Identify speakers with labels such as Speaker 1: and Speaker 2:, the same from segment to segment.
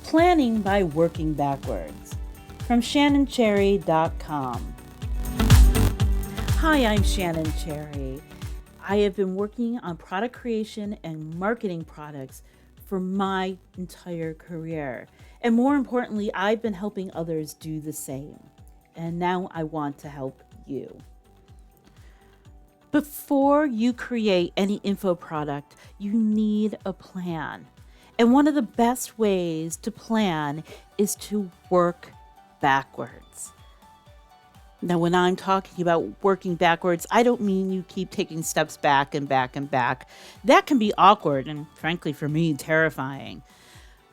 Speaker 1: Planning by Working Backwards from ShannonCherry.com. Hi, I'm Shannon Cherry. I have been working on product creation and marketing products for my entire career. And more importantly, I've been helping others do the same. And now I want to help you. Before you create any info product, you need a plan. And one of the best ways to plan is to work backwards. Now, when I'm talking about working backwards, I don't mean you keep taking steps back and back and back. That can be awkward and, frankly, for me, terrifying.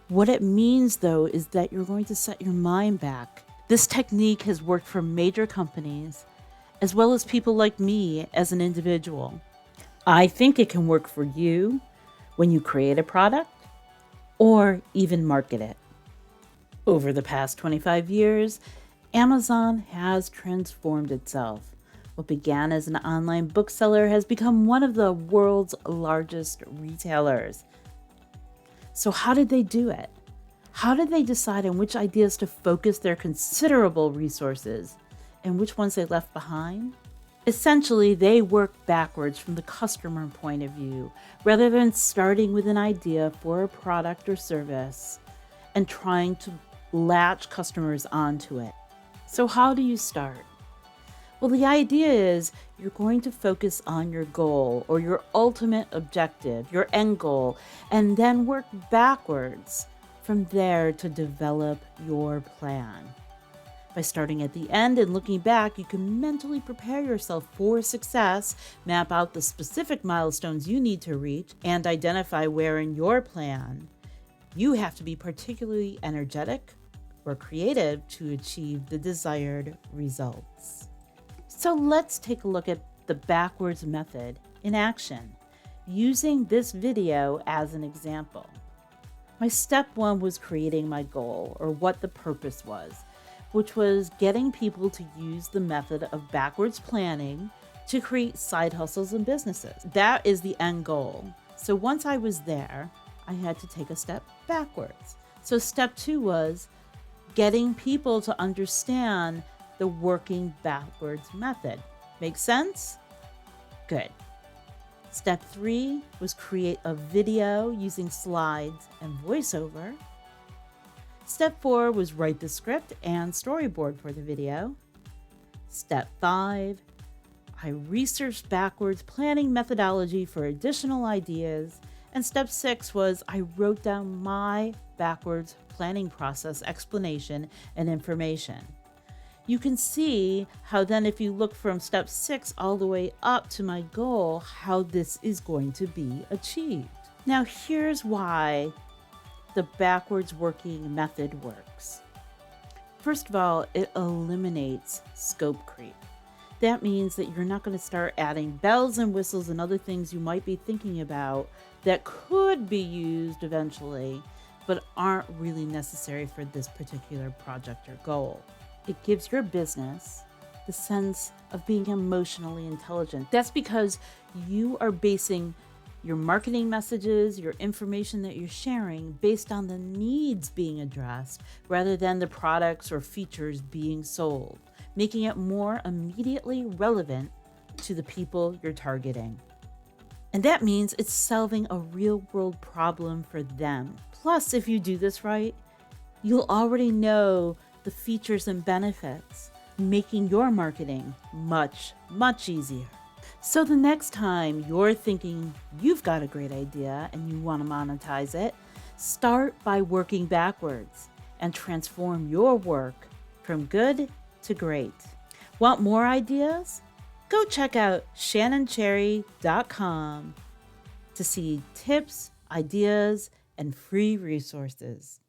Speaker 1: What it means, though, is that you're going to set your mind back. This technique has worked for major companies, as well as people like me as an individual. I think it can work for you when you create a product or even market it. Over the past 25 years, Amazon has transformed itself. What began as an online bookseller has become one of the world's largest retailers. So how did they do it? How did they decide on which ideas to focus their considerable resources and which ones they left behind? Essentially, they work backwards from the customer point of view, rather than starting with an idea for a product or service and trying to latch customers onto it. So how do you start? Well, the idea is you're going to focus on your goal or your ultimate objective, your end goal, and then work backwards from there to develop your plan. By starting at the end and looking back, you can mentally prepare yourself for success, map out the specific milestones you need to reach, and identify where in your plan you have to be particularly energetic or creative to achieve the desired results. So let's take a look at the backwards method in action, using this video as an example. My step one was creating my goal, or what the purpose was, which was getting people to use the method of backwards planning to create side hustles and businesses. That is the end goal. So once I was there, I had to take a step backwards. So step two was getting people to understand the working backwards method. Make sense? Good. Step three was create a video using slides and voiceover. Step 4 was write the script and storyboard for the video. Step 5, I researched backwards planning methodology for additional ideas. And step 6 was I wrote down my backwards planning process explanation and information. You can see how then if you look from step 6 all the way up to my goal, how this is going to be achieved. Now here's why the backwards working method works. First of all, it eliminates scope creep. That means that you're not going to start adding bells and whistles and other things you might be thinking about that could be used eventually, but aren't really necessary for this particular project or goal. It gives your business the sense of being emotionally intelligent. That's because you are basing your marketing messages, your information that you're sharing based on the needs being addressed rather than the products or features being sold, making it more immediately relevant to the people you're targeting. And that means it's solving a real world problem for them. Plus, if you do this right, you'll already know the features and benefits, making your marketing much, much easier. So the next time you're thinking you've got a great idea and you want to monetize it, start by working backwards and transform your work from good to great. Want more ideas? Go check out ShannonCherry.com to see tips, ideas, and free resources.